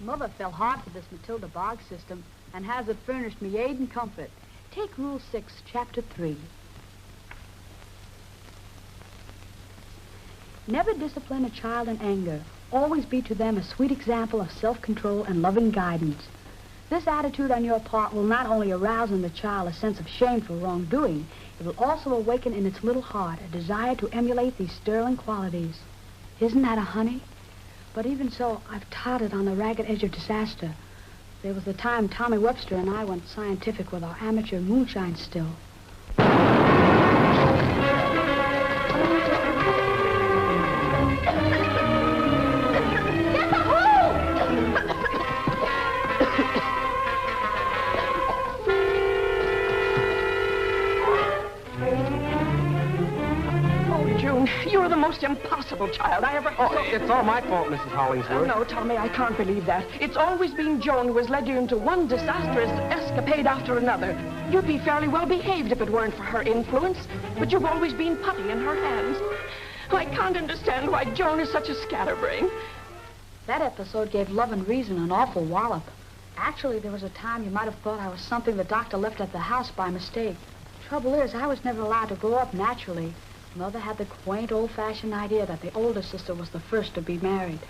Mother fell hard for this Matilda Boggs system and has it furnished me aid and comfort. Take Rule 6, Chapter 3. Never discipline a child in anger. Always be to them a sweet example of self-control and loving guidance. This attitude on your part will not only arouse in the child a sense of shame for wrongdoing, it will also awaken in its little heart a desire to emulate these sterling qualities. Isn't that a honey? But even so, I've tottered on the ragged edge of disaster. There was the time Tommy Webster and I went scientific with our amateur moonshine still. You're the most impossible child I ever... Oh, it's all my fault, Mrs. Hollingsworth. No, Tommy, I can't believe that. It's always been Joan who has led you into one disastrous escapade after another. You'd be fairly well behaved if it weren't for her influence, but you've always been putty in her hands. I can't understand why Joan is such a scatterbrain. That episode gave Love and Reason an awful wallop. Actually, there was a time you might have thought I was something the doctor left at the house by mistake. Trouble is, I was never allowed to grow up naturally. Mother had the quaint, old-fashioned idea that the older sister was the first to be married.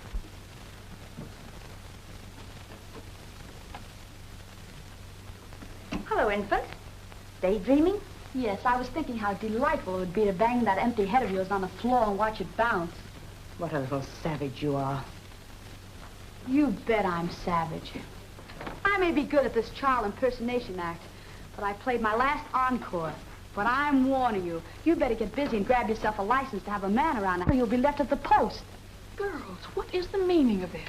Hello, infant. Daydreaming? Yes, I was thinking how delightful it would be to bang that empty head of yours on the floor and watch it bounce. What a little savage you are. You bet I'm savage. I may be good at this child impersonation act, but I played my last encore. But I'm warning you, you better get busy and grab yourself a license to have a man around, or you'll be left at the post. Girls, what is the meaning of this?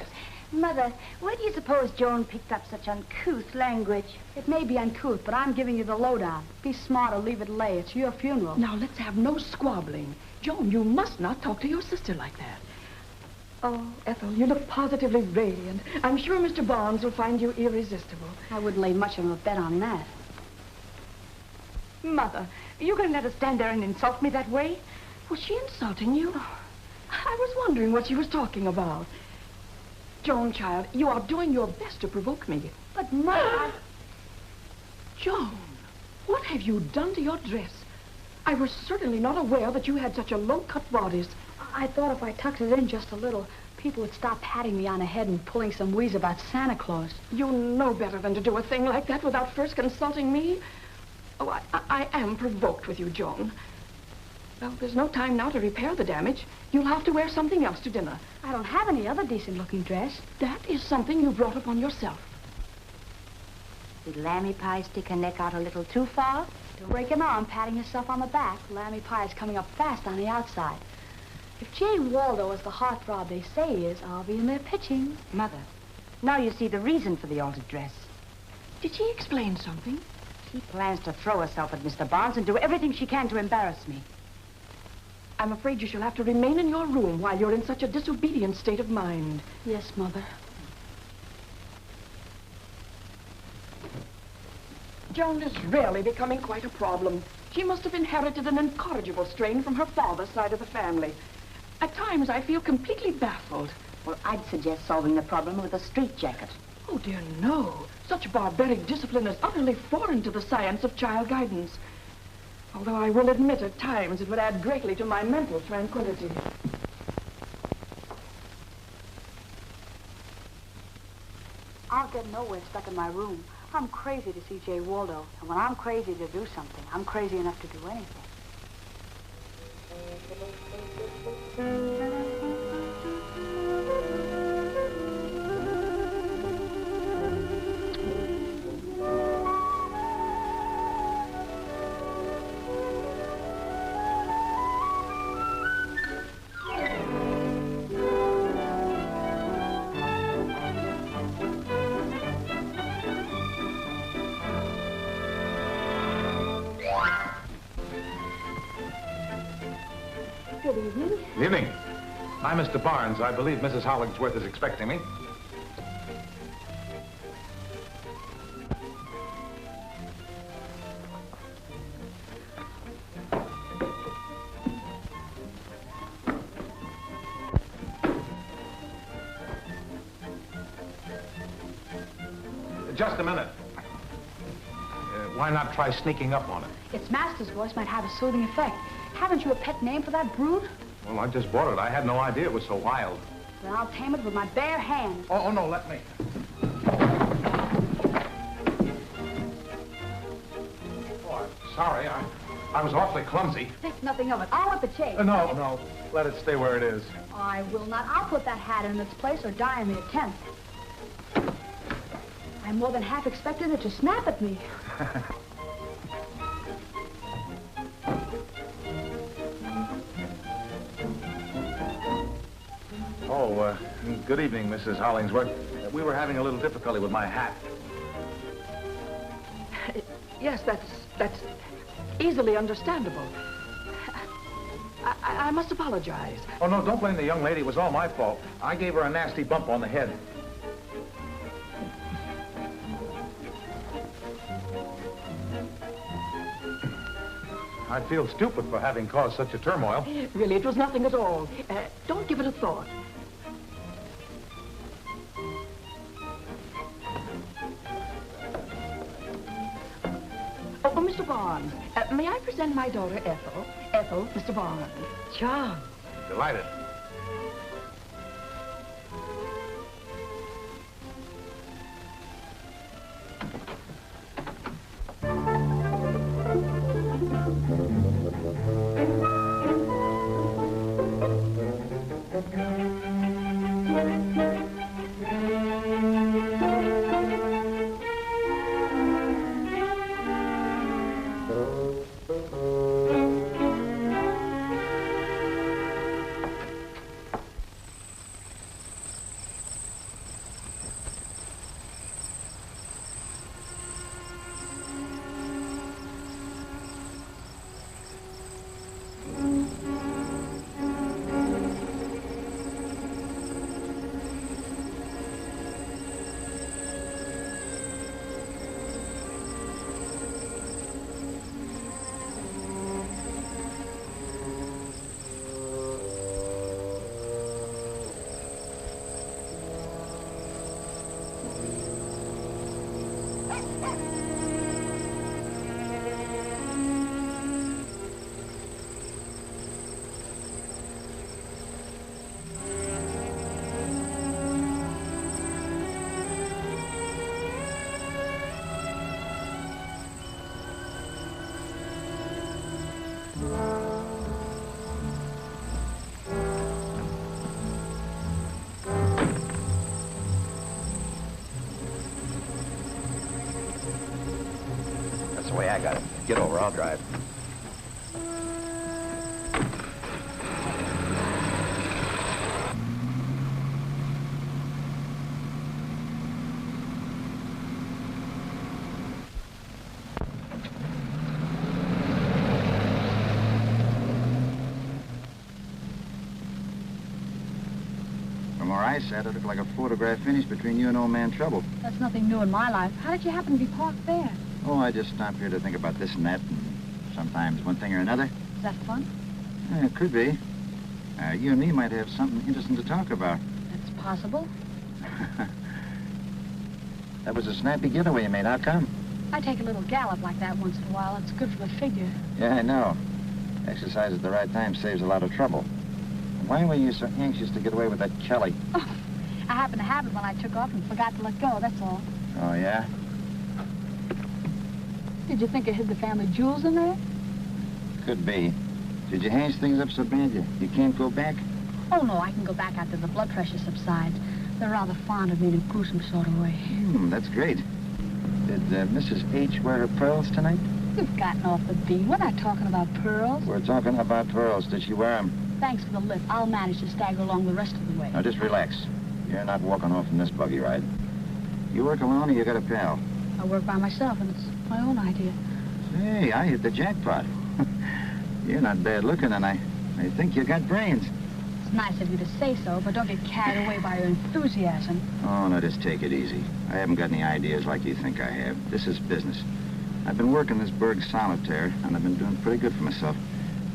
Mother, where do you suppose Joan picked up such uncouth language? It may be uncouth, but I'm giving you the lowdown. Be smart or leave it lay. It's your funeral. Now, let's have no squabbling. Joan, you must not talk to your sister like that. Oh, Ethel, you look positively radiant. I'm sure Mr. Barnes will find you irresistible. I wouldn't lay much of a bet on that. Mother, you're going to let her stand there and insult me that way? Was she insulting you? I was wondering what she was talking about. Joan, child, you are doing your best to provoke me. But, Mother... Joan, what have you done to your dress? I was certainly not aware that you had such a low-cut bodice. I thought if I tucked it in just a little, people would stop patting me on the head and pulling some wheeze about Santa Claus. You know better than to do a thing like that without first consulting me. Oh, I am provoked with you, Joan. Well, there's no time now to repair the damage. You'll have to wear something else to dinner. I don't have any other decent-looking dress. That is something you brought upon yourself. Did Lammy Pie stick her neck out a little too far? Don't break an arm patting yourself on the back. Lammy Pie is coming up fast on the outside. If Jane Waldo is the heartthrob they say he is, I'll be in there pitching. Mother, now you see the reason for the altered dress. Did she explain something? She plans to throw herself at Mr. Barnes and do everything she can to embarrass me. I'm afraid you shall have to remain in your room while you're in such a disobedient state of mind. Yes, Mother. Joan is really becoming quite a problem. She must have inherited an incorrigible strain from her father's side of the family. At times, I feel completely baffled. Well, I'd suggest solving the problem with a straitjacket. Oh, dear, no. Such barbaric discipline is utterly foreign to the science of child guidance. Although I will admit at times it would add greatly to my mental tranquility. I'll get nowhere stuck in my room. I'm crazy to see Jay Waldo. And when I'm crazy to do something, I'm crazy enough to do anything. Good evening. Good evening. I'm Mr. Barnes. I believe Mrs. Hollingsworth is expecting me. Just a minute. Why not try sneaking up on it? Its master's voice might have a soothing effect. Haven't you a pet name for that brood? Well, I just bought it. I had no idea it was so wild. Then I'll tame it with my bare hands. Oh, no, let me. Oh, I'm sorry. I was awfully clumsy. Think nothing of it. I'll whip the chase. No. Let it stay where it is. I will not. I'll put that hat in its place or die in the attempt. I more than half expected it to snap at me. Oh, good evening, Mrs. Hollingsworth. We were having a little difficulty with my hat. Yes, that's easily understandable. I must apologize. Oh, no, don't blame the young lady. It was all my fault. I gave her a nasty bump on the head. I feel stupid for having caused such a turmoil. Really, it was nothing at all. Don't give it a thought. Oh, Mr. Barnes, may I present my daughter, Ethel? Ethel, Mr. Barnes. John. Delighted. the way I got it. Get over, I'll drive. From where I sat, it looked like a photograph finish between you and old man Trouble. That's nothing new in my life. How did you happen to be parked there? Oh, I just stopped here to think about this and that, and sometimes one thing or another. Is that fun? Yeah, it could be. You and me might have something interesting to talk about. That's possible. That was a snappy getaway you made. How come? I take a little gallop like that once in a while. It's good for the figure. Yeah, I know. Exercise at the right time saves a lot of trouble. Why were you so anxious to get away with that Kelly? Oh, I happened to have it when I took off and forgot to let go, that's all. Oh, yeah? Did you think I hid the family jewels in there? Could be. Did you haze things up so bad you can't go back? Oh, no, I can go back after the blood pressure subsides. They're rather fond of me in a gruesome sort of way. That's great. Did Mrs. H wear her pearls tonight? You've gotten off the beam. We're not talking about pearls. We're talking about pearls. Did she wear them? Thanks for the lift. I'll manage to stagger along the rest of the way. Now, just relax. You're not walking off in this buggy ride. You work alone or you got a pal? I work by myself, and it's my own idea. Hey, I hit the jackpot. You're not bad looking, and I think you got brains. It's nice of you to say so, but don't get carried away by your enthusiasm. Oh, no, just take it easy. I haven't got any ideas like you think I have. This is business. I've been working this burg solitaire, and I've been doing pretty good for myself.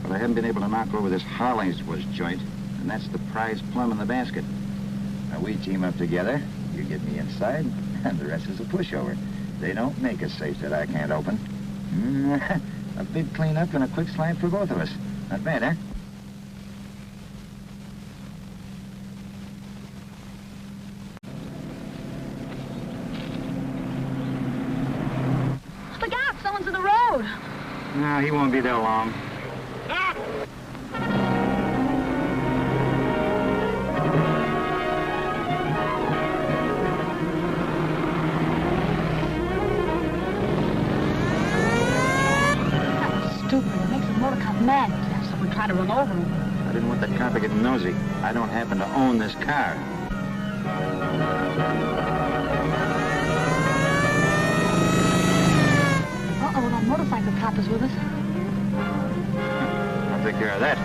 But I haven't been able to knock over this Hollingsworth joint, and that's the prize plum in the basket. Now, we team up together, you get me inside, and the rest is a pushover. They don't make a safe that I can't open. A big cleanup and a quick slide for both of us. Not bad, huh? Look out! Someone's in the road! No, he won't be there long. Mad to have someone try to run over him. I didn't want that cop to get nosy. I don't happen to own this car. Uh-oh, that motorcycle cop is with us. I'll take care of that.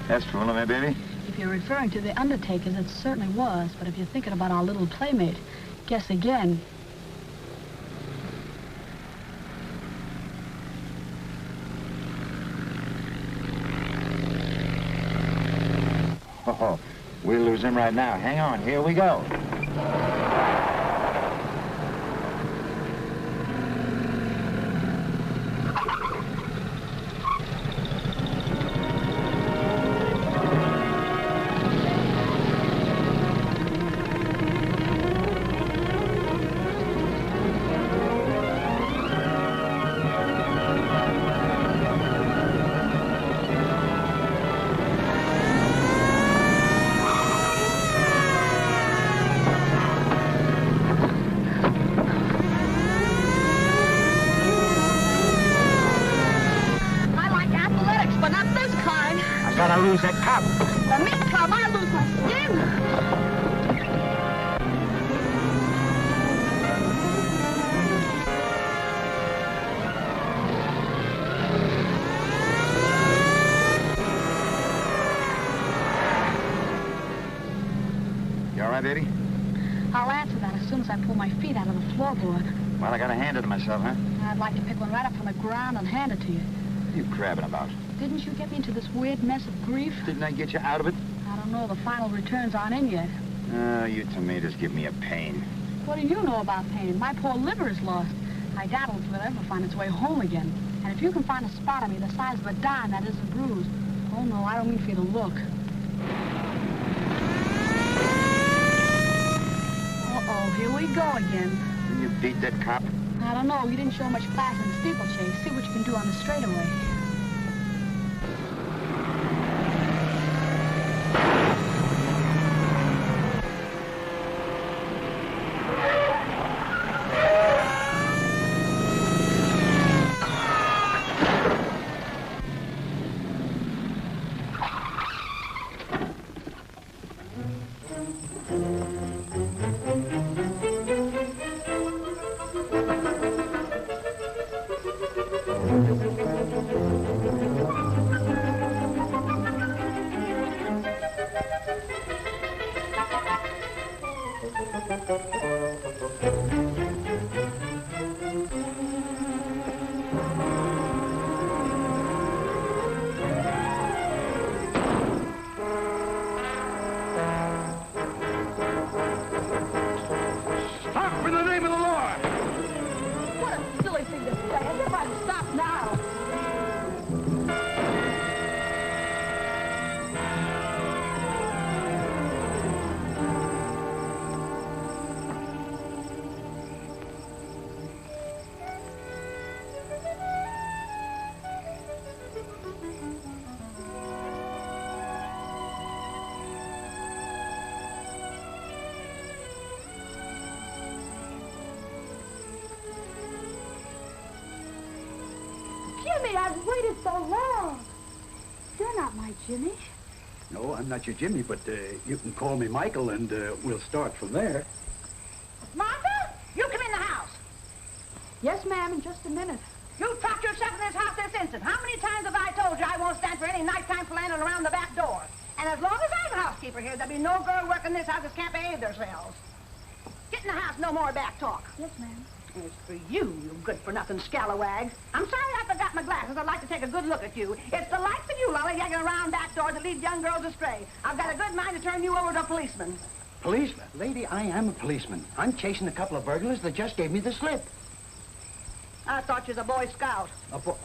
That's fooling me, baby. If you're referring to the undertakers, it certainly was. But if you're thinking about our little playmate, guess again. Oh, we'll lose him right now. Hang on, here we go. Gotta lose that cop. The meat cop, I lose my skin. You all right, baby? I'll answer that as soon as I pull my feet out of the floorboard. Well, I gotta hand it to myself, huh? I'd like to pick one right up from the ground and hand it to you. What are you crabbing about? Didn't you get me into this weird mess of grief? Didn't I get you out of it? I don't know. The final returns aren't in yet. Oh, you tomatoes give me a pain. What do you know about pain? My poor liver is lost. I doubt if it'll ever find its way home again. And if you can find a spot on me the size of a dime that isn't bruised, Oh, no, I don't mean for you to look. Uh-oh, here we go again. Can you beat that cop? I don't know. You didn't show much class in the steeplechase. See what you can do on the straightaway. Jimmy, I've waited so long. You're not my Jimmy. No, I'm not your Jimmy, but you can call me Michael, and we'll start from there. Martha, you come in the house. Yes, ma'am, in just a minute. You trapped yourself in this house this instant. How many times have I told you I won't stand for any nighttime philandering around the back door? And as long as I'm housekeeper here, there'll be no girl working this house that can't behave themselves. Get in the house, no more back talk. Yes, ma'am. It's for you, you good-for-nothing scalawag. I'm sorry I forgot my glasses. I'd like to take a good look at you. It's the likes of you, lollygagging around back doors that lead young girls astray. I've got a good mind to turn you over to a policeman. Policeman? Lady, I am a policeman. I'm chasing a couple of burglars that just gave me the slip. I thought you was a Boy Scout. A boy...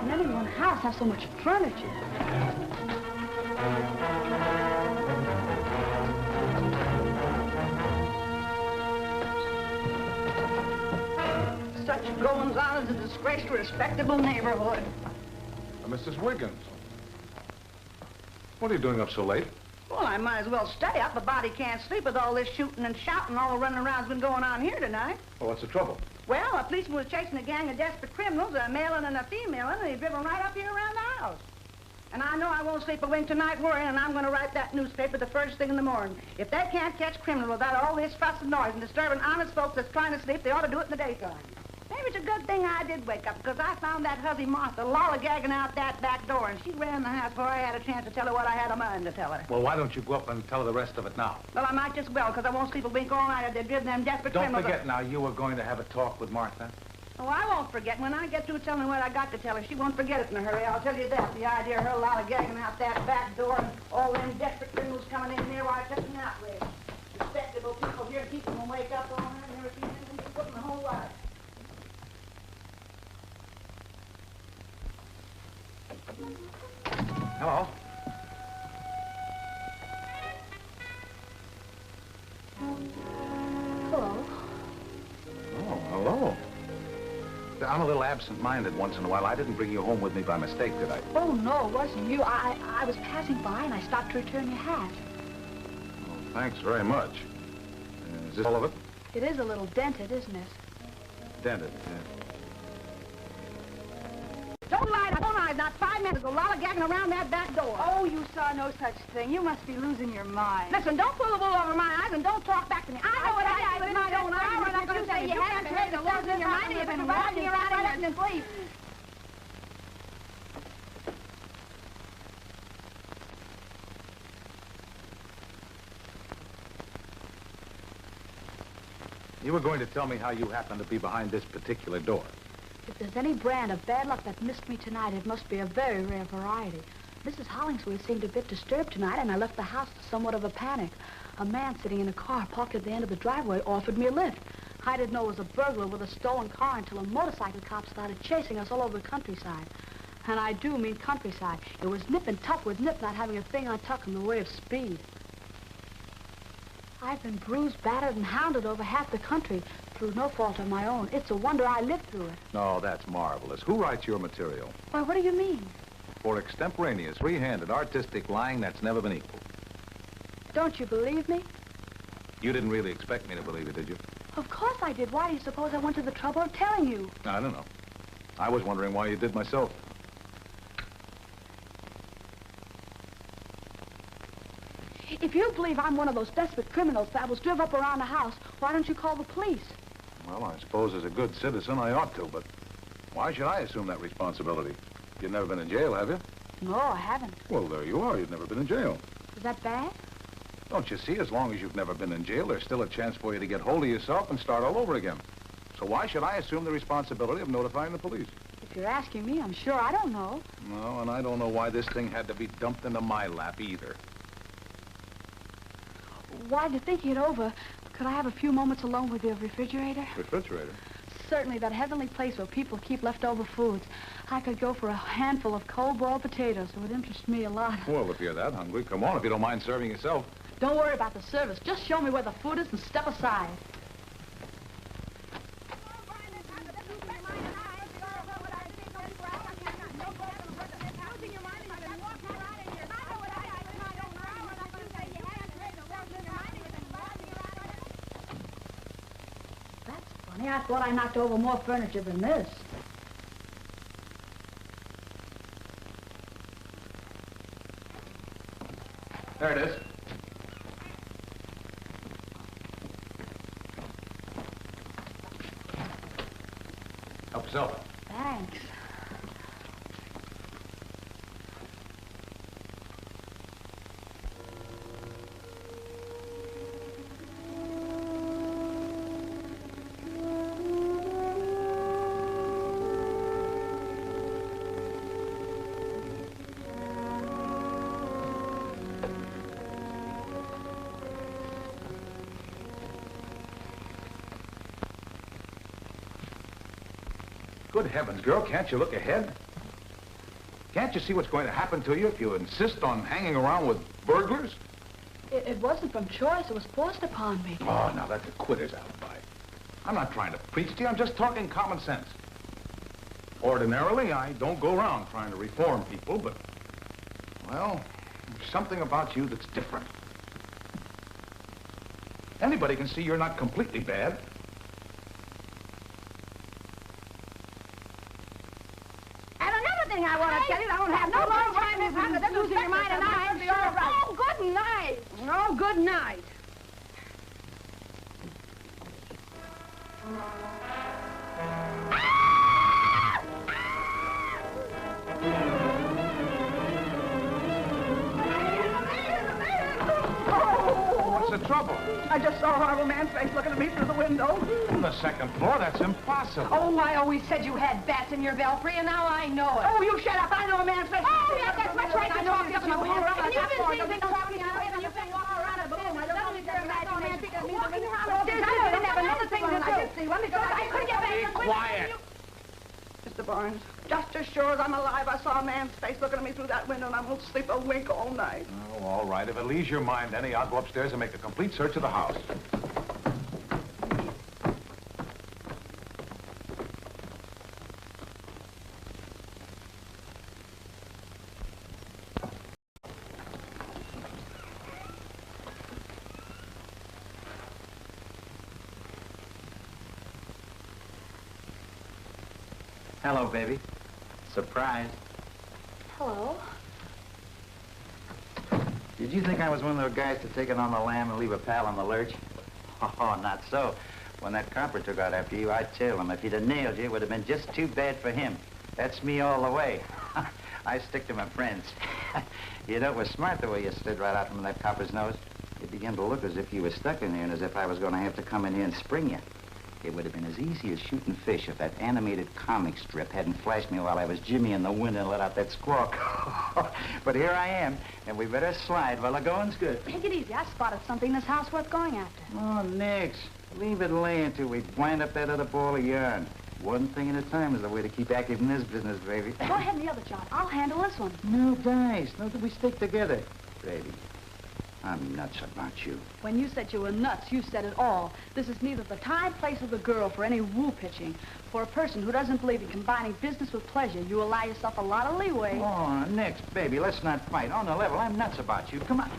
Never in one house have so much furniture. Such goings-on is a disgrace to a respectable neighborhood. Mrs. Wiggins. What are you doing up so late? Well, I might as well stay up. A body can't sleep with all this shooting and shouting, all the running around's been going on here tonight. Well, what's the trouble? Well, a policeman was chasing a gang of desperate criminals, a male and a female, and he driven right up here around the house. And I know I won't sleep a wink tonight worrying, and I'm going to write that newspaper the first thing in the morning. If they can't catch criminals without all this fuss and noise and disturbing honest folks that's trying to sleep, they ought to do it in the daytime. Maybe it's a good thing I did wake up, because I found that hussy Martha lollygagging out that back door, and she ran the house before I had a chance to tell her what I had a mind to tell her. Well, why don't you go up and tell her the rest of it now? Well, I might just well, because I won't sleep a wink all night if they've driven them desperate Don't criminals. forget now, you were going to have a talk with Martha. Oh, I won't forget. When I get through telling her what I got to tell her, she won't forget it in a hurry. I'll tell you that. The idea of her lollygagging out that back door and all them desperate criminals coming in here, why, it's just an outrage. Respectable people here keeping them wake up all night and never seen anything to put in the whole life. Hello. Hello. Oh, hello. I'm a little absent-minded once in a while. I didn't bring you home with me by mistake, did I? Oh, no, it wasn't you. I was passing by, and I stopped to return your hat. Oh, thanks very much. Is this all of it? It is a little dented, isn't it? Dented, Don't lie to my eyes. Not 5 minutes ago, lollygagging around that back door. Oh, you saw no such thing. You must be losing your mind. Listen, don't pull the wool over my eyes and don't talk back to me. I know what I did with my own eyes. I'm not going to say you haven't heard the losing your mind. You've been walking around in your sleep. You were going to tell me how you happened to be behind this particular door. If there's any brand of bad luck that missed me tonight, it must be a very rare variety. Mrs. Hollingsworth seemed a bit disturbed tonight, and I left the house in somewhat of a panic. A man sitting in a car parked at the end of the driveway offered me a lift. I didn't know it was a burglar with a stolen car until a motorcycle cop started chasing us all over the countryside. And I do mean countryside. It was nip and tuck with Nip not having a thing on tuck in the way of speed. I've been bruised, battered, and hounded over half the country through no fault of my own. It's a wonder I lived through it. No, that's marvelous. Who writes your material? Why, what do you mean? For extemporaneous, free-handed, artistic lying that's never been equal. Don't you believe me? You didn't really expect me to believe it, did you? Of course I did. Why do you suppose I went to the trouble of telling you? I don't know. I was wondering why you did myself. If you believe I'm one of those desperate criminals that was driven up around the house, why don't you call the police? Well, I suppose as a good citizen I ought to, but why should I assume that responsibility? You've never been in jail, have you? No, I haven't. Well, there you are. You've never been in jail. Is that bad? Don't you see, as long as you've never been in jail, there's still a chance for you to get hold of yourself and start all over again. So why should I assume the responsibility of notifying the police? If you're asking me, I'm sure I don't know. No, and I don't know why this thing had to be dumped into my lap either. While you're thinking it over, could I have a few moments alone with your refrigerator? Refrigerator? Certainly, that heavenly place where people keep leftover foods. I could go for a handful of cold-boiled potatoes. It would interest me a lot. Well, if you're that hungry, come on, if you don't mind serving yourself. Don't worry about the service. Just show me where the food is and step aside. That's funny. I thought I knocked over more furniture than this. There it is. Help yourself. Thanks. Good heavens, girl, can't you look ahead? Can't you see what's going to happen to you if you insist on hanging around with burglars? It wasn't from choice. It was forced upon me. Oh, now that's a quitter's alibi. I'm not trying to preach to you. I'm just talking common sense. Ordinarily, I don't go around trying to reform people, but, well, there's something about you that's different. Anybody can see you're not completely bad. I want to tell you, I don't have no more time than losing your mind, and I be all right. Oh, good night. Oh, good night. What's the trouble? I just saw a horrible man's face looking at me through the window. On the second floor? That's impossible. Oh, I always said you had bats in your belfry, and now I know it. Oh, you shut up. I know a man's face. Oh, yes, that's much right. I know he's up in the window. And you've been You've been talking to him, and you've been walking around in a balloon. I don't need your imagination. Walking around upstairs, I didn't have another thing to do. I did see one because I couldn't get back. Be quiet. Mr. Barnes, just as sure as I'm alive, I saw a man's face looking at me through that window, and I won't sleep a wink all night. Oh, all right. If it leaves your mind any, I'll go upstairs and make a complete search of the house. Hello, baby. Surprise. Hello. Did you think I was one of those guys to take it on the lam and leave a pal in the lurch? Oh, not so. When that copper took out after you, I tell him if he'd have nailed you, it would have been just too bad for him. That's me all the way. I stick to my friends. You know, it was smart the way you stood right out from that copper's nose. It began to look as if you were stuck in there and as if I was going to have to come in here and spring you. It would have been as easy as shooting fish if that animated comic strip hadn't flashed me while I was Jimmy in the wind and let out that squawk. But here I am, and we better slide while the going's good. Take it easy. I spotted something in this house worth going after. Oh, nix. Leave it lay until we wind up that other ball of yarn. One thing at a time is the way to keep active in this business, baby. Go ahead and the other job. I'll handle this one. No dice. No, that we stick together. Baby, I'm nuts about you. When you said you were nuts, you said it all. This is neither the time, place, or the girl for any woo pitching. For a person who doesn't believe in combining business with pleasure, you allow yourself a lot of leeway. Oh, nix, baby, let's not fight. On the level, I'm nuts about you. Come on.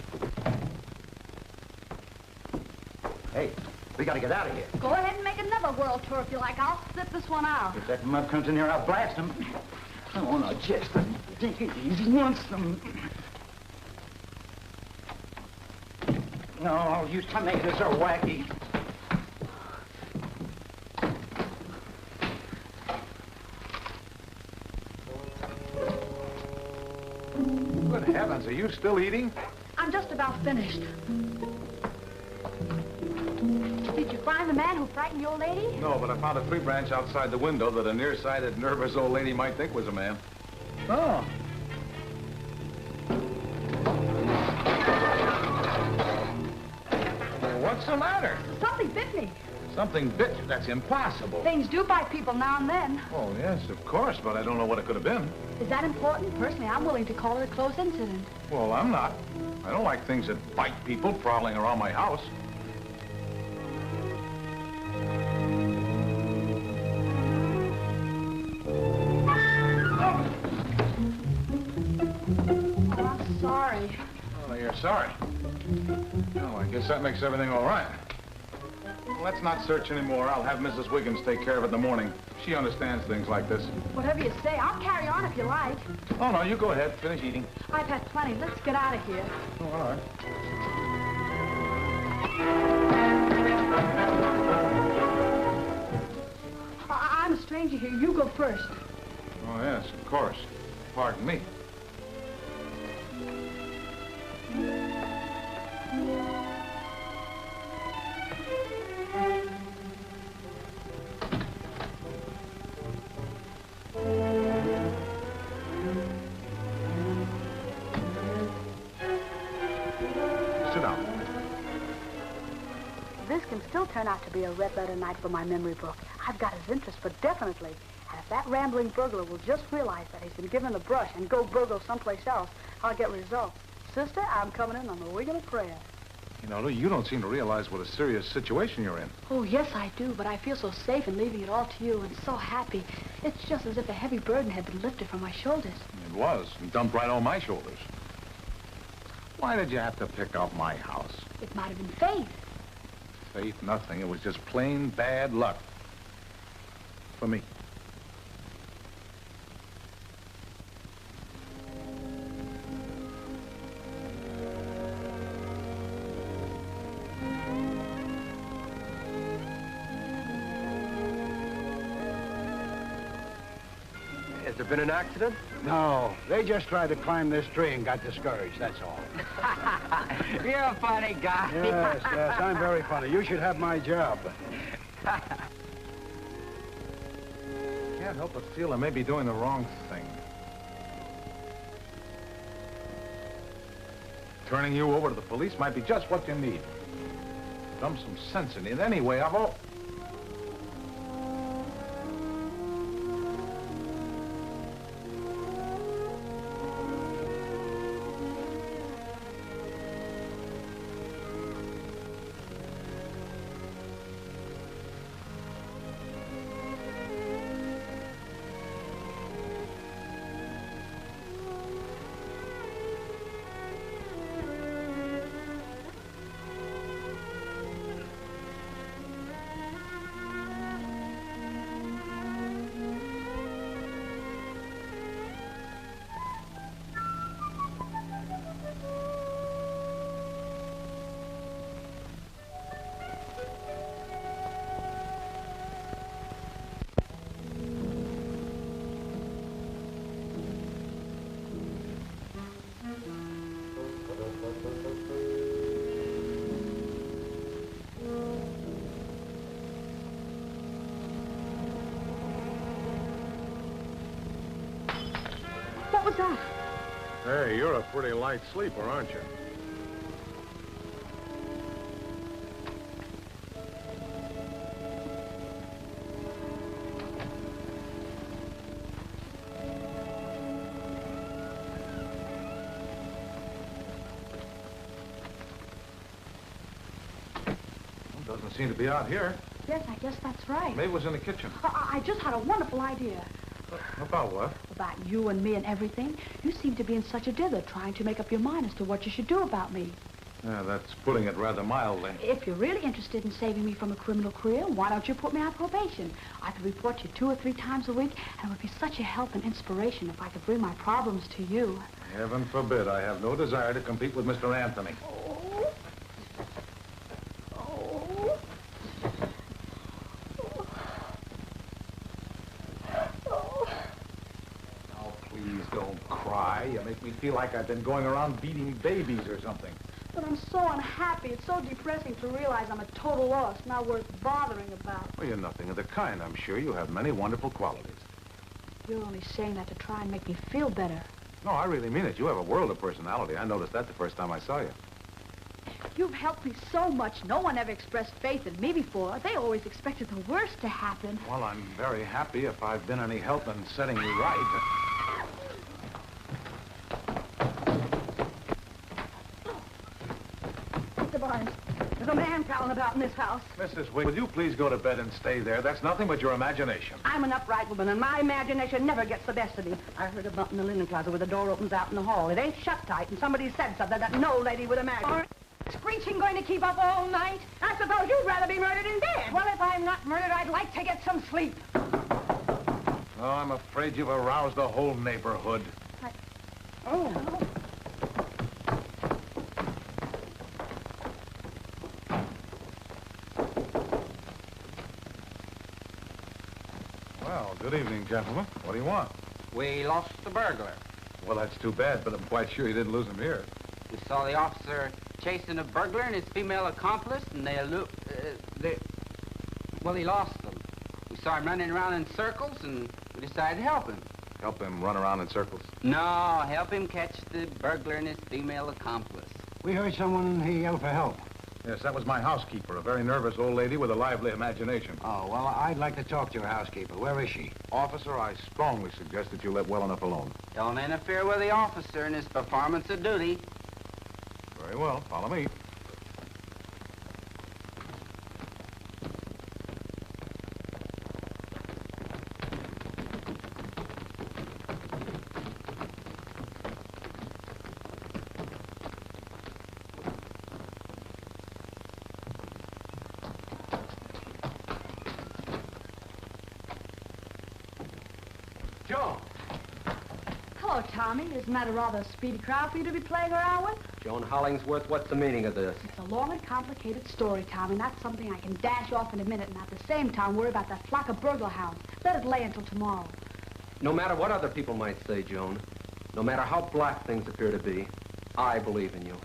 Hey, we gotta get out of here. Go ahead and make another world tour if you like. I'll sit this one out. If that mug comes in here, I'll blast him. Oh, no, just take it easy once. No, you tomatoes are wacky. Good heavens, are you still eating? I'm just about finished. Did you find the man who frightened the old lady? No, but I found a tree branch outside the window that a nearsighted, nervous old lady might think was a man. Oh. Well, what's the matter? Something bit me. Something bit you. That's impossible. Things do bite people now and then. Oh, yes, of course, but I don't know what it could have been. Is that important? Personally, I'm willing to call it a close incident. Well, I'm not. I don't like things that bite people prowling around my house. Oh, I'm sorry. Oh, you're sorry. Well, I guess that makes everything all right. Well, let's not search anymore. I'll have Mrs. Wiggins take care of it in the morning. She understands things like this. Whatever you say, I'll carry on if you like. Oh, no, you go ahead. Finish eating. I've had plenty. Let's get out of here. Oh, all right. I'm a stranger here. You go first. Oh, yes, of course. Pardon me. Sit down. This can still turn out to be a red letter night for my memory book. I've got his interest, but definitely. And if that rambling burglar will just realize that he's been given the brush and go burgle someplace else, I'll get results. Sister, I'm coming in on the wing of a prayer. You know, you don't seem to realize what a serious situation you're in. Oh, yes, I do, but I feel so safe in leaving it all to you and so happy. It's just as if a heavy burden had been lifted from my shoulders. It was, and dumped right on my shoulders. Why did you have to pick up my house? It might have been fate. Faith, nothing. It was just plain bad luck. For me. Has there been an accident? No, they just tried to climb this tree and got discouraged, that's all. You're a funny guy. Yes, yes, I'm very funny. You should have my job. Can't help but feel I may be doing the wrong thing. Turning you over to the police might be just what you need. Dump some sense in it. Anyway, I've all... What was that? Hey, you're a pretty light sleeper, aren't you? Doesn't seem to be out here. Yes, I guess that's right. Maybe it was in the kitchen. I just had a wonderful idea. About what? About you and me and everything. You seem to be in such a dither trying to make up your mind as to what you should do about me. Yeah, that's putting it rather mildly. If you're really interested in saving me from a criminal career, why don't you put me on probation? I could report you 2 or 3 times a week, and it would be such a help and inspiration if I could bring my problems to you. Heaven forbid. I have no desire to compete with Mr. Anthony. You make me feel like I've been going around beating babies or something. But I'm so unhappy. It's so depressing to realize I'm a total loss, not worth bothering about. Well, you're nothing of the kind. I'm sure you have many wonderful qualities. You're only saying that to try and make me feel better. No, I really mean it. You have a world of personality. I noticed that the first time I saw you. You've helped me so much. No one ever expressed faith in me before. They always expected the worst to happen. Well, I'm very happy if I've been any help in setting you right. There's a man prowling about in this house. Mrs. Wiggins, will you please go to bed and stay there? That's nothing but your imagination. I'm an upright woman, and my imagination never gets the best of me. I heard a bump in the linen closet where the door opens out in the hall. It ain't shut tight, and somebody said something that no lady would imagine. Screeching going to keep up all night? I suppose you'd rather be murdered in bed. Well, if I'm not murdered, I'd like to get some sleep. Oh, I'm afraid you've aroused the whole neighborhood. Oh. Well, good evening, gentlemen. What do you want? We lost the burglar. Well, that's too bad, but I'm quite sure you didn't lose him here. We saw the officer chasing a burglar and his female accomplice, and well, he lost them. We saw him running around in circles, and we decided to help him. Help him run around in circles? No, help him catch the burglar and his female accomplice. We heard someone yell for help. Yes, that was my housekeeper, a very nervous old lady with a lively imagination. Oh, well, I'd like to talk to your housekeeper. Where is she? Officer, I strongly suggest that you let well enough alone. Don't interfere with the officer in his performance of duty. Very well. Follow me. Joan! Hello, Tommy. Isn't that a rather speedy crowd for you to be playing around with? Joan Hollingsworth, what's the meaning of this? It's a long and complicated story, Tommy. Not something I can dash off in a minute and at the same time worry about that flock of burglar hounds. Let it lay until tomorrow. No matter what other people might say, Joan, no matter how black things appear to be, I believe in you.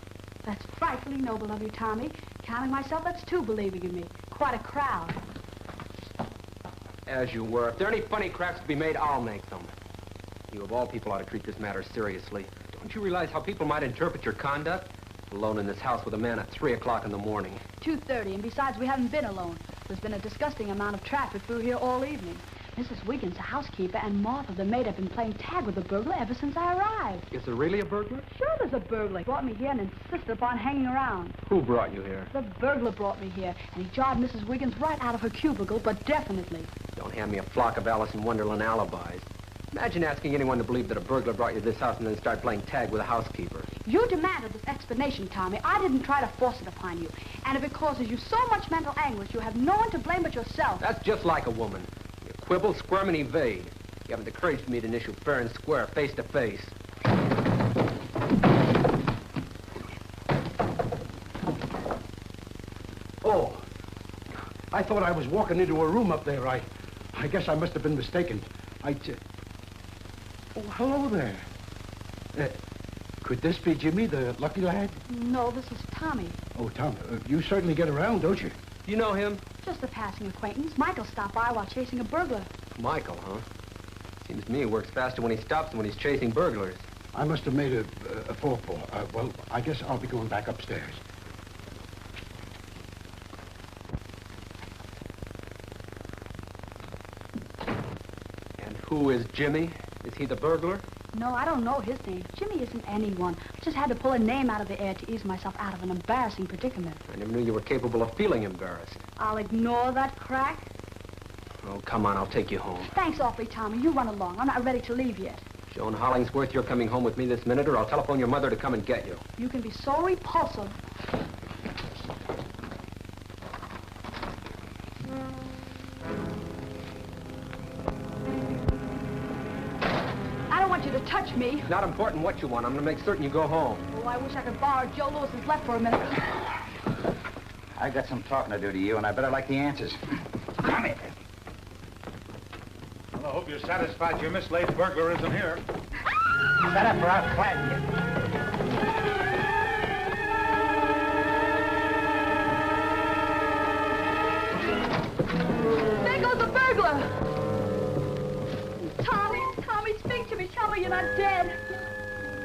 That's frightfully noble of you, Tommy. Counting myself, that's 2 believing in me. Quite a crowd. As you were. If there are any funny cracks to be made, I'll make them. You of all people ought to treat this matter seriously. Don't you realize how people might interpret your conduct? Alone in this house with a man at 3 o'clock in the morning. 2:30, and besides, we haven't been alone. There's been a disgusting amount of traffic through here all evening. Mrs. Wiggins, the housekeeper, and Martha, the maid, have been playing tag with the burglar ever since I arrived. Is there really a burglar? Sure there's a burglar. He brought me here and insisted upon hanging around. Who brought you here? The burglar brought me here, and he jarred Mrs. Wiggins right out of her cubicle, but definitely. Don't hand me a flock of Alice in Wonderland alibis. Imagine asking anyone to believe that a burglar brought you to this house and then start playing tag with a housekeeper. You demanded this explanation, Tommy. I didn't try to force it upon you. And if it causes you so much mental anguish, you have no one to blame but yourself. That's just like a woman. You quibble, squirm, and evade. You haven't the courage to meet an issue fair and square, face to face. Oh, I thought I was walking into a room up there. I guess I must have been mistaken. Oh, hello there. Could this be Jimmy, the lucky lad? No, this is Tommy. Oh, Tom, you certainly get around, don't you? You know him? Just a passing acquaintance. Michael stopped by while chasing a burglar. Michael, huh? Seems to me he works faster when he stops than when he's chasing burglars. I must have made a faux pas. Well, I guess I'll be going back upstairs. And who is Jimmy? Is he the burglar? No, I don't know his name. Jimmy isn't anyone. I just had to pull a name out of the air to ease myself out of an embarrassing predicament. I never knew you were capable of feeling embarrassed. I'll ignore that crack. Oh, come on, I'll take you home. Thanks awfully, Tommy. You run along. I'm not ready to leave yet. Joan Hollingsworth, you're coming home with me this minute, or I'll telephone your mother to come and get you. You can be so repulsive. I don't want you to touch me. It's not important what you want. I'm going to make certain you go home. Oh, I wish I could borrow Joe Lewis's left for a minute. I got some talking to do to you, and I better like the answers. Come here. Well, I hope you're satisfied your mislaid burglar isn't here. Shut up or I'll clap you. There goes the burglar! Tommy, speak to me. Tell me you're not dead.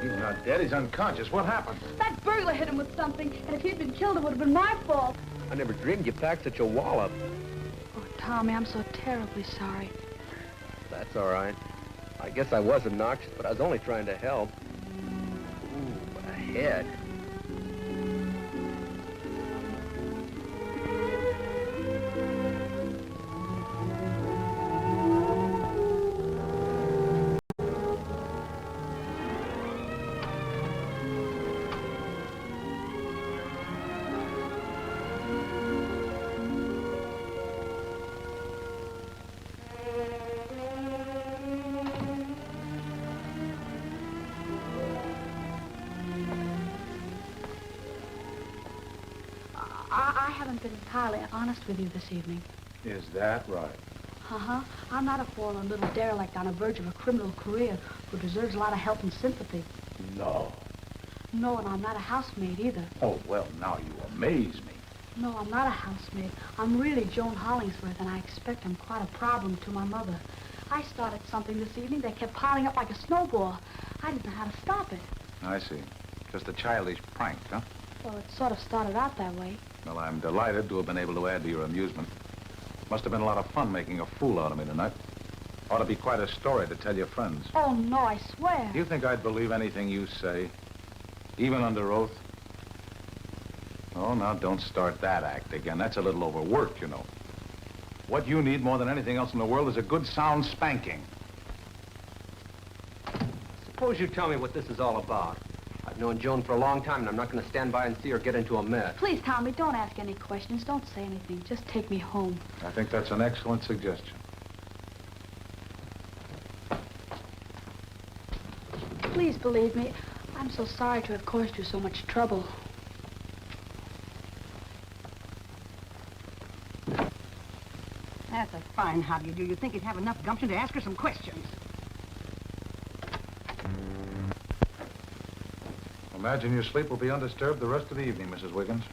He's not dead. He's unconscious. What happened? That burglar hit him with something, and if he'd been killed, it would have been my fault. I never dreamed you packed such a wallop. Oh, Tommy, I'm so terribly sorry. That's all right. I guess I was obnoxious, but I was only trying to help. Ooh, a head. I haven't been entirely honest with you this evening. Is that right? Uh-huh. I'm not a forlorn little derelict on the verge of a criminal career who deserves a lot of help and sympathy. No. No, and I'm not a housemaid either. Oh, well, now you amaze me. No, I'm not a housemaid. I'm really Joan Hollingsworth, and I expect I'm quite a problem to my mother. I started something this evening that kept piling up like a snowball. I didn't know how to stop it. I see. Just a childish prank, huh? Well, it sort of started out that way. Well, I'm delighted to have been able to add to your amusement. Must have been a lot of fun making a fool out of me tonight. Ought to be quite a story to tell your friends. Oh, no, I swear. Do you think I'd believe anything you say? Even under oath? Oh, now don't start that act again. That's a little overworked, you know. What you need more than anything else in the world is a good, sound spanking. Suppose you tell me what this is all about. I've known Joan for a long time, and I'm not going to stand by and see her get into a mess. Please, Tommy, don't ask any questions. Don't say anything. Just take me home. I think that's an excellent suggestion. Please believe me. I'm so sorry to have caused you so much trouble. That's a fine hobby you do. You'd think you'd have enough gumption to ask her some questions. Imagine your sleep will be undisturbed the rest of the evening, Mrs. Wiggins.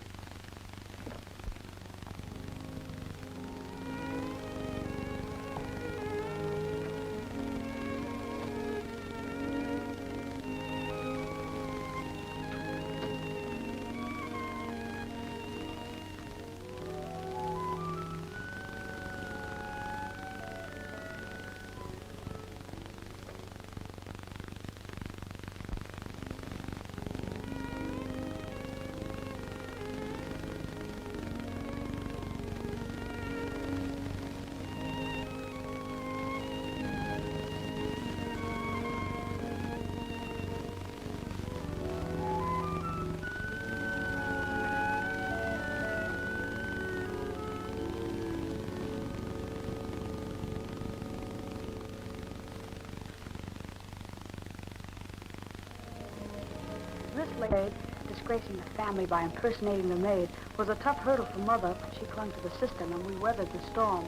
This lady, disgracing the family by impersonating the maid, was a tough hurdle for Mother, but she clung to the system, and we weathered the storm.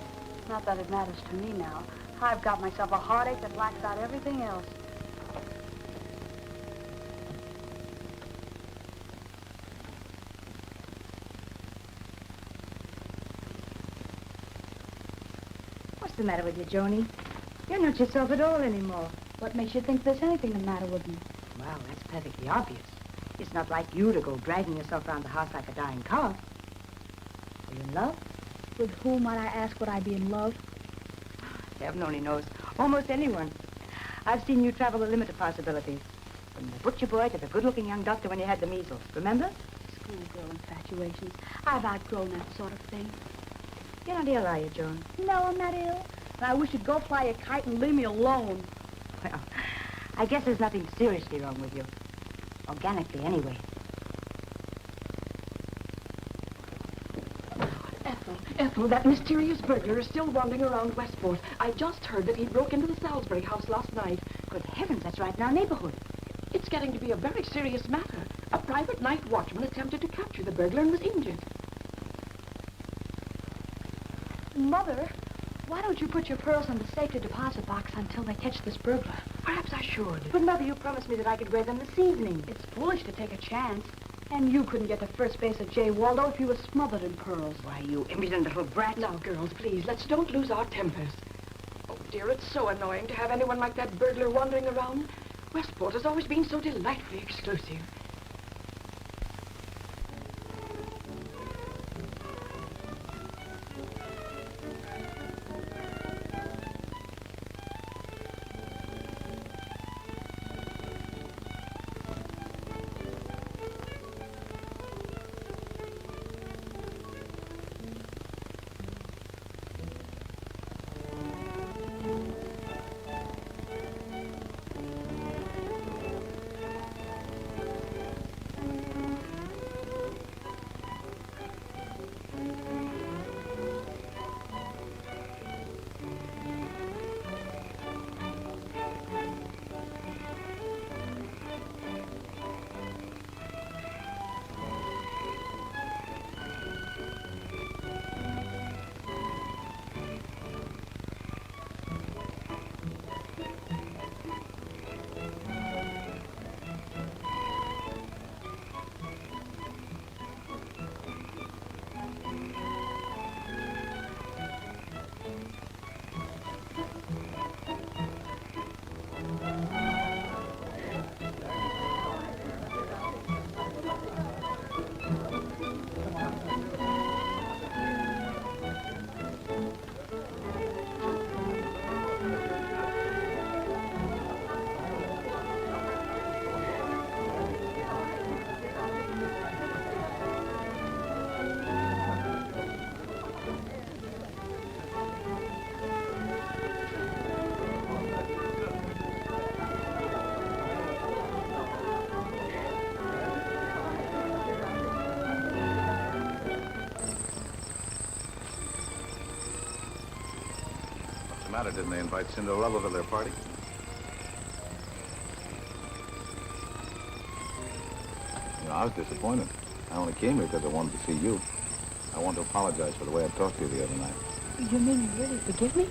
Not that it matters to me now. I've got myself a heartache that blacks out everything else. What's the matter with you, Joni? You're not yourself at all anymore. What makes you think there's anything the matter with me? perfectly obvious. It's not like you to go dragging yourself around the house like a dying cow. Are you in love? With whom, might I ask, would I be in love? Heaven only knows. Almost anyone. I've seen you travel the limit of possibilities. From the butcher boy to the good-looking young doctor when you had the measles. Remember? Schoolgirl infatuations. I've outgrown that sort of thing. You're not ill, are you, Joan? No, I'm not ill. And I wish you'd go fly a kite and leave me alone. Well, I guess there's nothing seriously wrong with you. Organically, anyway. Ethel, that mysterious burglar is still wandering around Westport. I just heard that he broke into the Salisbury house last night. Good heavens, that's right in our neighborhood. It's getting to be a very serious matter. A private night watchman attempted to capture the burglar and was injured. Mother, why don't you put your pearls in the safety deposit box until they catch this burglar? Perhaps I should. But, Mother, you promised me that I could wear them this evening. It's foolish to take a chance. And you couldn't get to first base at J. Waldo if you were smothered in pearls. Why, you impudent little brat. Now, girls, please, let's don't lose our tempers. Oh, dear, it's so annoying to have anyone like that burglar wandering around. Westport has always been so delightfully exclusive. Matter, didn't they invite Cinderella to their party? You know, I was disappointed. I only came here because I wanted to see you. I want to apologize for the way I talked to you the other night. You mean you really forgive me?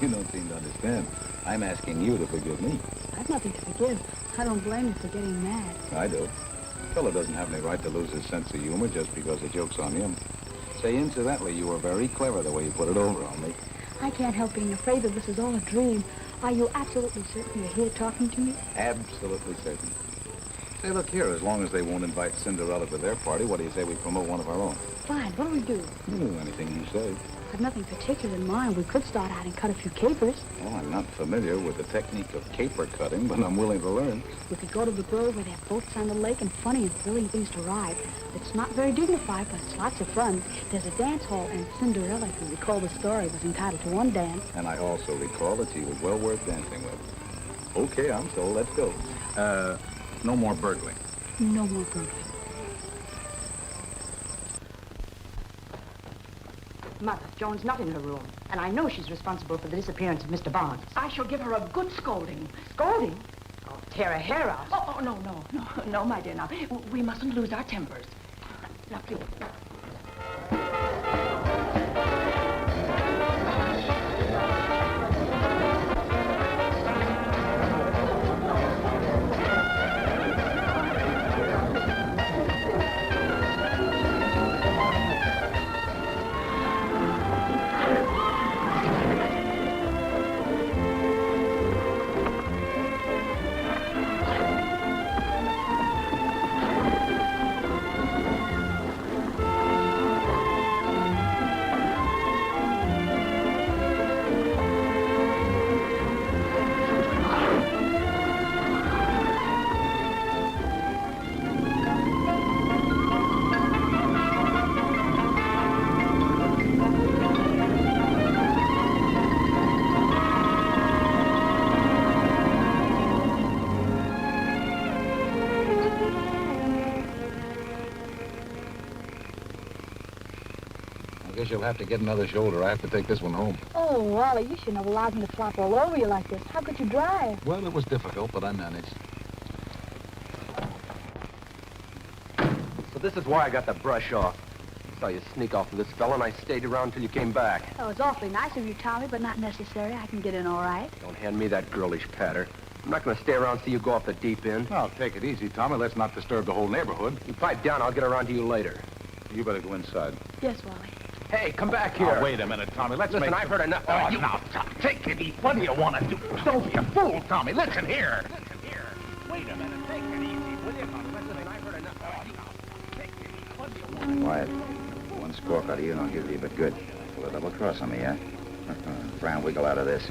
You don't seem to understand. I'm asking you to forgive me. I've nothing to forgive. I don't blame you for getting mad. I do. A fellow doesn't have any right to lose his sense of humor just because the joke's on him. Say, incidentally, you were very clever the way you put it over on me. I can't help being afraid that this is all a dream. Are you absolutely certain you're here talking to me? Absolutely certain. Say, look here, as long as they won't invite Cinderella to their party, what do you say we promote one of our own? Fine. What do we do? Anything you say. I've nothing particular in mind. We could start out and cut a few capers. Well, I'm not familiar with the technique of caper cutting, but I'm willing to learn. We could go to the grove where they have boats on the lake and funny and thrilling things to ride. It's not very dignified, but it's lots of fun. There's a dance hall, and Cinderella, if you recall the story, was entitled to one dance. And I also recall that she was well worth dancing with. Okay, I'm sold. Let's go. No more burgling. No more burgling. Mother, Joan's not in her room, and I know she's responsible for the disappearance of Mr. Barnes. I shall give her a good scolding. Scolding? Oh, tear her hair out. Oh, no, my dear, now. We mustn't lose our tempers. Now, please. I guess you'll have to get another shoulder. I have to take this one home. Oh, Wally, you shouldn't have allowed me to flop all over you like this. How could you drive? Well, it was difficult, but I managed. So this is why I got the brush off. I saw you sneak off with this fella, and I stayed around till you came back. That was awfully nice of you, Tommy, but not necessary. I can get in all right. Don't hand me that girlish patter. I'm not going to stay around and see you go off the deep end. Well, take it easy, Tommy. Let's not disturb the whole neighborhood. You pipe down, I'll get around to you later. You better go inside. Yes, Wally. Hey, come back here. Oh, wait a minute, Tommy. Let's Listen, make... I've heard enough. Oh, now, take it easy. What do you want to do? Don't be a fool, Tommy. Listen here. Listen here. Wait a minute. Take it easy, will you, Tommy? Listen, I've heard enough. Oh, now, take it easy. What do you want? Quiet. One squawk out of you and I'll give you, but good. Pull a double cross on me, huh? Frown, wiggle out of this.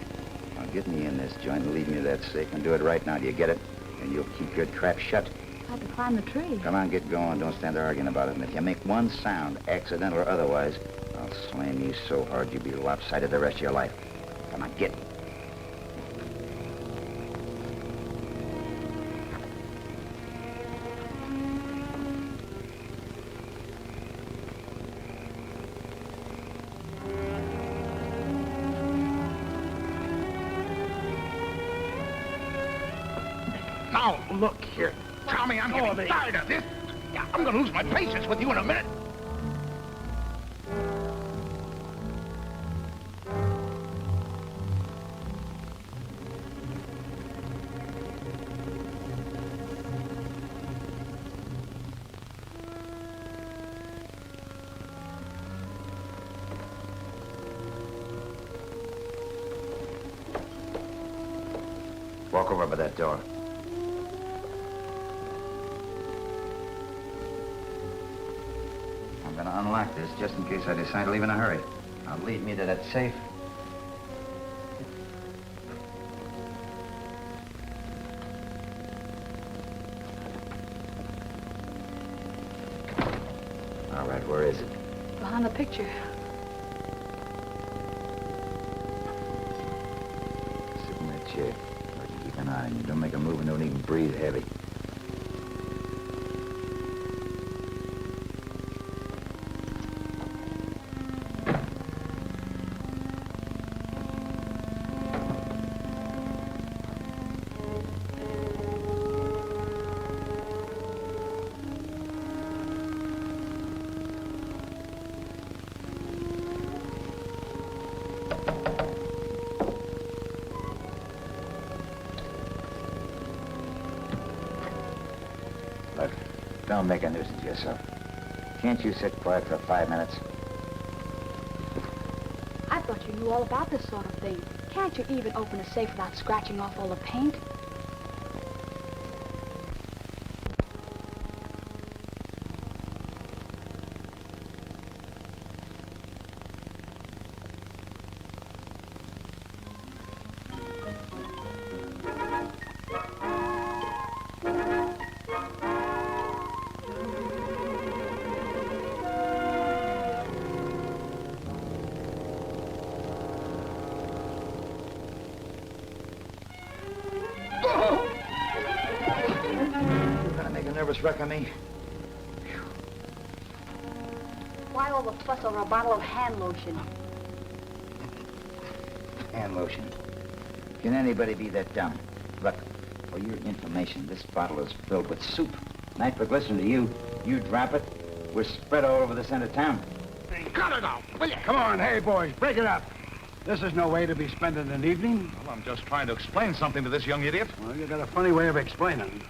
Now get me in this joint and leave me that safe and do it right now. Do you get it? And you'll keep your trap shut. I had to climb the tree. Come on, get going. Don't stand there arguing about it. And if you make one sound, accidental or otherwise, I'll slam you so hard you'll be lopsided the rest of your life. Come on, get. Now, look here. Tommy, I'm getting tired of this. Yeah, I'm going to lose my patience with you in a minute. Walk over by that door. I'm gonna unlock this just in case I decide to leave in a hurry. Now lead me to that safe. All right, where is it? Behind the picture. Sit in that chair. I can keep an eye on you. Don't make a move and don't even breathe heavy. Look, don't make a nuisance of yourself. Can't you sit quiet for 5 minutes? I thought you knew all about this sort of thing. Can't you even open a safe without scratching off all the paint? Nervous wreck on me? Why all the fuss over a bottle of hand lotion? Hand lotion. Can anybody be that dumb? Look, for your information, this bottle is filled with soup. Nitroglycerin to you. You drop it, we're spread all over the center of town. Cut it out, will you? Come on, hey, boys, break it up. This is no way to be spending an evening. Well, I'm just trying to explain something to this young idiot. Well, you got a funny way of explaining.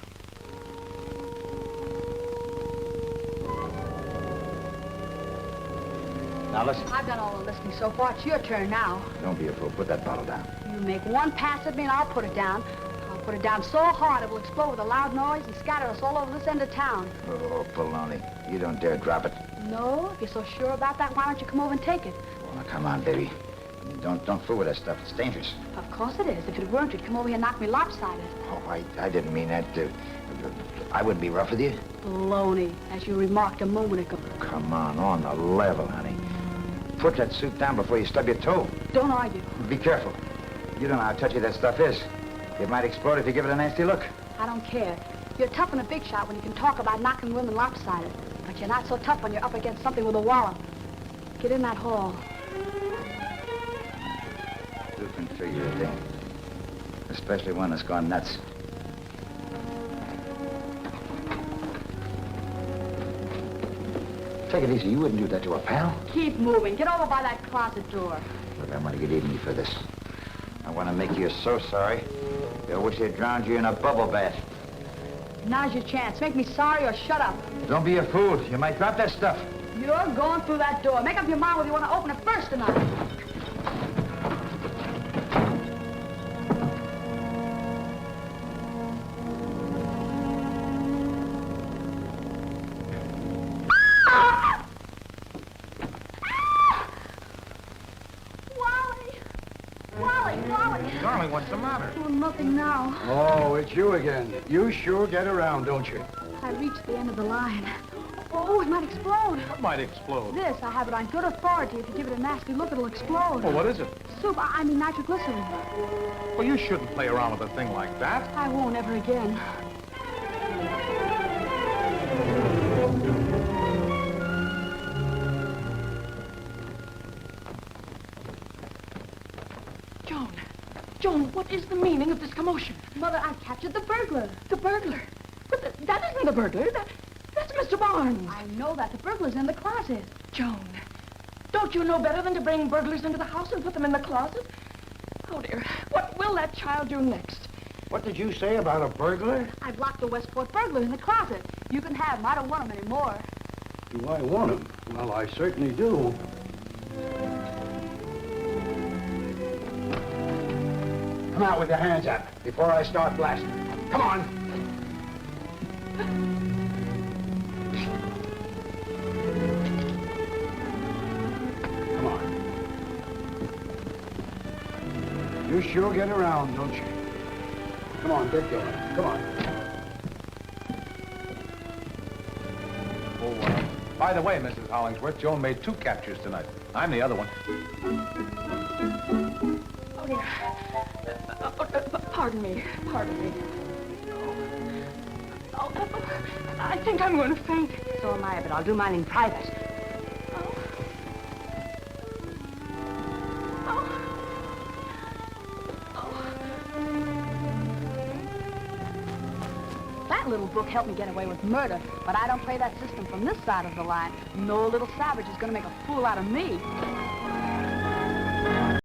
Now listen. I've done all the listening so far. It's your turn now. Don't be a fool. Put that bottle down. You make one pass at me and I'll put it down. I'll put it down so hard it will explode with a loud noise and scatter us all over this end of town. Oh, baloney. You don't dare drop it. No? If you're so sure about that, why don't you come over and take it? Well, now, come on, baby. I mean, don't fool with that stuff. It's dangerous. Of course it is. If it weren't, you'd come over here and knock me lopsided. Oh, I didn't mean that. I wouldn't be rough with you. Baloney, as you remarked a moment ago. Come on the level, honey. Put that suit down before you stub your toe. Don't argue. Be careful. You don't know how touchy that stuff is. It might explode if you give it a nasty look. I don't care. You're tough and a big shot when you can talk about knocking women lopsided. But you're not so tough when you're up against something with a wallop. Get in that hall. Who can figure it in? Especially one that's gone nuts. Take it easy. You wouldn't do that to a pal. Keep moving. Get over by that closet door. Look, I want to get even for this. I want to make you so sorry, you'll wish they drowned you in a bubble bath. Now's your chance. Make me sorry or shut up. Don't be a fool. You might drop that stuff. You're going through that door. Make up your mind whether you want to open it first or not. Darling, what's the matter? Oh, nothing now. Oh, it's you again. You sure get around, don't you? I reached the end of the line. Oh, it might explode. What might explode? This, I have it on good authority. If you give it a nasty look, it'll explode. Well, what is it? Soup, I mean nitroglycerin. Well, you shouldn't play around with a thing like that. I won't ever again. Joan, what is the meaning of this commotion? Mother, I captured the burglar. The burglar? But that isn't the burglar. That's Mr. Barnes. I know that. The burglar's in the closet. Joan, don't you know better than to bring burglars into the house and put them in the closet? Oh, dear. What will that child do next? What did you say about a burglar? I've locked the Westport burglar in the closet. You can have him. I don't want him anymore. Do I want him? Well, I certainly do. Come out with your hands up before I start blasting. Come on. Come on. You sure get around, don't you? Come on, get going. Come on. Oh, by the way, Mrs. Hollingsworth, Joan made 2 captures tonight. I'm the other one. Oh, dear. Pardon me. Oh, I think I'm going to faint. So am I, but I'll do mine in private. That little book helped me get away with murder, but I don't play that system from this side of the line. No little savage is going to make a fool out of me.